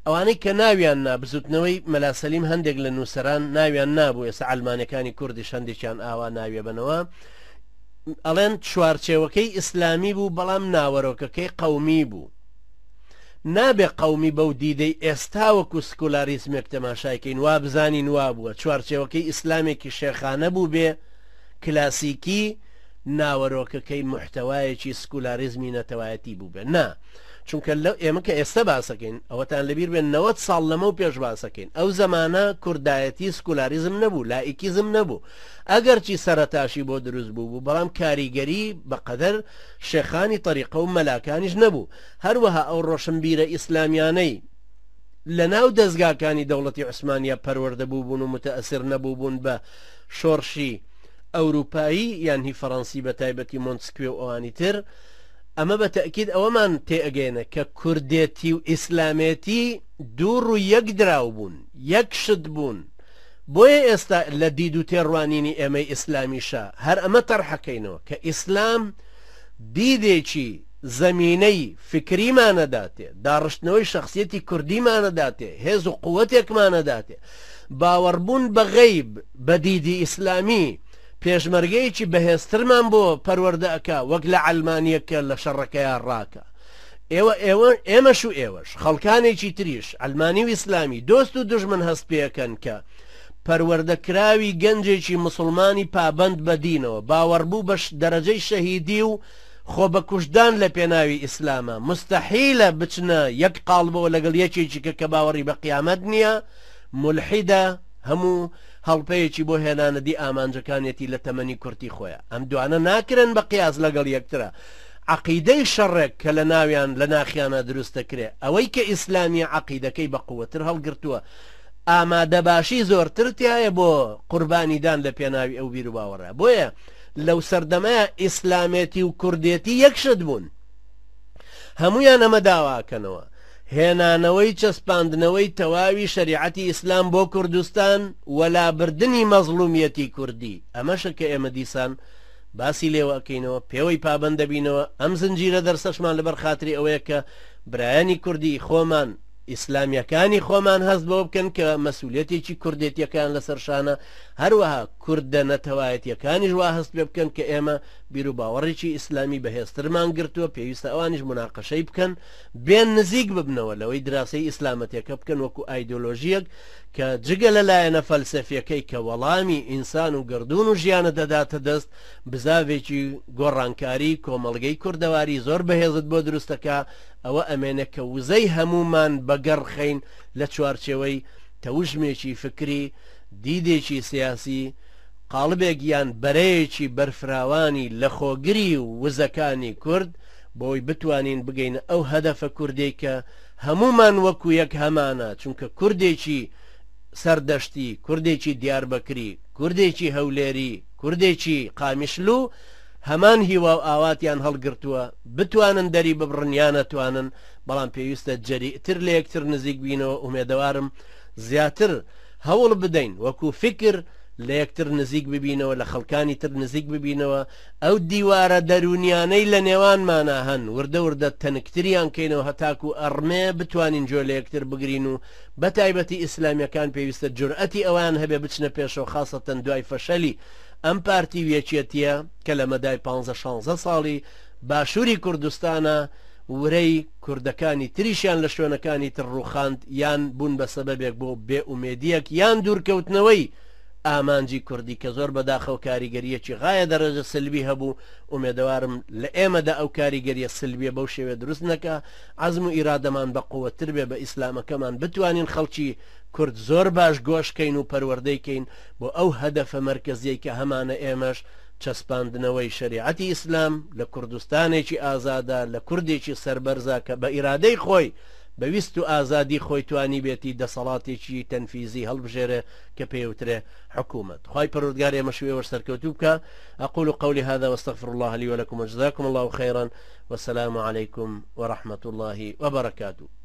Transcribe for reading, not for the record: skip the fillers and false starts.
ئەوانەی کە ناویان نابزوتنەوەی مەلا سەلیم هەندێک لە نووسەران ناویان نابوو، ئێستا ئەلمانەکانی کوردیش هەندێکیان ئاوا ناویە بنەوە، ئەڵێن چوارچێوەکەی ئیسلامی بوو بەڵام ناوەرۆکەکەی قەومی بوو. نابێ قەومی بەو دیدەی ئێستا وەکو سکولاریزمێک تەماشایکەین وا بزانین وا بووە چوارچێوەکەی ئیسلامێکی شێخانە بوو بێ کلاسیکی، ناوەرۆکەکەی محتەوایەکی سکولاریزمی نەتەوایەتی بوو بێ. نا چونکە ئێمە کە ئێستا باسەکەین ئەوەتان لەبیر بێن 90 ساڵ لەمە و پێش باسەکەین، ئەو زەمانە کوردایەتی سکولاریزم نەبوو، لایکیزم نەبوو، ئەگەر چی سەرەتاشی بۆ دروست بوو بەڵام کاریگەری بەقەدەر شێخانی طریقە و مەلاکانیش نەبوو. هەروەها ئەو ڕۆشنبیرە ئیسلامیانەی لە ناو دەستگاکانی دەوڵەتی عوسمانیە پەروەردە بوو بوون و متەئەسر نەبوو بوون بە شۆڕشی ئەوروپایی یان هی فەڕەنسی بە تایبەتی مۆنتسکوێ و ئەوانی تر. ئەمە بە تەکید ئەوەمان تێئەگەێنە کە کوردێتی و ئیسلامێتی دوو ڕوو یەک دراو بوون، یەک شت بوون. بۆیە ئێستا لە دید و تێڕوانینی ئێمەی ئیسلامیشە هەر ئەمە تەرحەکەینەوە کە ئیسلام دیدێکی زەمینەی فکریمانەداتێ، داڕشتنەوەی شخصیەتی کوردیمانەداتێ، هێز و قووەتێکمانەداتێ، باوەڕبوون بە غەیب بە دیدی ئیسلامی پێشمەرگەیەکی بەهێزترمان بۆ پەروەردە ئەکا وەک لە ئەلمانیەکە لە شەڕەکەیان ڕاکە. ئێمەش و ئێوەش خەڵکانێکی تریش ئەلمانی و ئیسلامی دۆست و دژمن هەست پێەکەن کە پەروەردەکراوی گەنجێکی مسلمانی پابند بە دینەوە باوەڕبوو بە دەرەجەی شەهیدی و خۆ بە کوشتدان لە پێناوی ئیسلامە مستەحیلە بچنە یەک قاڵبەوە لەگەڵ یەکێکی کە باوەڕی بە قیامەت نییە، مولحیدە، هەموو هەڵپەیەکی بۆ هێنانەدی ئامانجەکانێتی لە تەمەنی کورتی خۆیان. ئەم دوانە ناکرن بە قیاس لەگەڵ یەکترە. عەقیدەی شەڕێک کە لە ناویان لە ناخیانە دروستەکرێ، ئەوەی کە ئیسلامی عەقیدەکەی بە قووەتر هەڵگرتووە، ئامادەباشی زۆرتر تایە بۆ قوربانیدان لە پێناوی ئەو بیر و باوەڕە. بۆیە لەو سەردەمەیە ئیسلامێتی و کوردێتی یەکشت بوون، هەمویان ئەمە داواکەنەوە. هێنانەوەی چەسپاندنەوەی تەواوی شەریعەتی ئیسلام بۆ کوردستان وەلابردنی مەزڵومیەتی کوردی، ئەمەشە کە ئێمە دیسان باسی لێوەکەینەوە، پێوەی پابند دەبینەوە. ئەم زنجیرە دەرسەشمان لەبەر خاتری ئەوەیە کە برایانی کوردی خۆمان ئیسلامیەکانی خۆمان هەست بەوە بکەن کە مەسئولیەتێکی کوردێتیەکان لەسەرشانە، هەروەها کوردە نەتەوایەتیەکانیش وا هەست پێ بکەن کە ئێمە بیر و باوەڕێکی ئیسلامی بەهێزترمان گرتووە، پێویستە ئەوانیش مناقەشەی بکەن، بێن نزیک ببنەوە لەوەی دراسی ئیسلامەتێکە بکەن وەکو ئایدۆلۆژیەک کە جگە لەلایەنە فەلسەفیەکەی کە وەڵامی ئینسان و گردون و ژیانە دەداتە دەست، بزاوێکی گۆڕانکاری کۆمەڵگەی کوردەواری زۆر بەهێزت بۆ دروستەکە. ئەوە ئەمێنە کە وزەی هەمومان بەگەڕخەین لە چوارچێوەی تەوژمێکی فکری، دیدێکی سیاسی، قاڵبێک یان بەرەیەکی بەرفراوانی لە خۆگری و وزەکانی کورد بۆی بتوانین بگەینە ئەو هەدەفە کوردێک کە هەمومان وەکو یەک هەمانە. چونکە کوردێکی سەردەشتی، کوردێکی دیاربەکری، کوردێکی هەولێری، کوردێکی قامیشلو هەمان هیوا و ئاواتیان هەڵگرتووە، بتوانن دەری ببڕنیان نەتوانن، بەڵام پێویستە جەریئتر لە یەکتر نزیک بینەوە. ئومێدەوارم زیاتر هەوڵ بدەین وەکو فکر لە یەکتر نزیک ببینەوە، لە خەڵکانی تر نزیک ببینەوە، ئەو دیوارە دەرونیانەی لە نێوانمانە هەن وردە وردە تەنکتریان کەینەوە هەتاکو ئەڕمێ بتوانین جۆ لە یەکتر بگرین و بە تایبەتی ئیسلامیەکان پێویستە جورئەتی ئەوان هەبێ بچنە پێشەوە، خاصەتەن دوای فەشەلی ئەم پارتی وێچێتیە کە لە مەدای 15-16 ساڵی باشووری کوردستانە ورەی کوردەکانی تریشیان لە شوێنەکانی تر ڕووخاند، یان بوون بە سەبەبێک بۆ بێئومێدیەک یان دوورکەوتنەوەی ئامانجی کوردی کە زۆر بەداخەو کاریگەریەکی غایە دەرەجە سلبی هەبوو. ئومێدەوارم لە ئێمەدا ئەو کاریگەریە سلبیە بەو شێوێ دروست نەکە، عەزم و ئیرادەمان بە قووەتر بێ بە ئیسلامەکەمان بتوانین خەڵکی کورد زۆر باش گۆشکەین و پەروەردەیکەین بۆ ئەو هەدەفە مەرکەزیەی کە هەمانە ئێمەش چەسپاندنەوەی شەریعەتی ئیسلام لە کوردستانێکی ئازادە، لە کوردێکی سەربەرزە کە بە ئیرادەی خۆی بەویست و ئازادی خۆی توانی بێتی دەسەڵاتێکی تەنفیزی هەڵبژێرە کە پێوترێ حکوومەت. خوای پەروەردگار ئێمە شوێوەش سەرکەوتوو بکە. أقول قولي هذا واستغفر الله لي ولكم وجزاكم الله خيرا والسلام عليكم ورحمة الله وبركاته.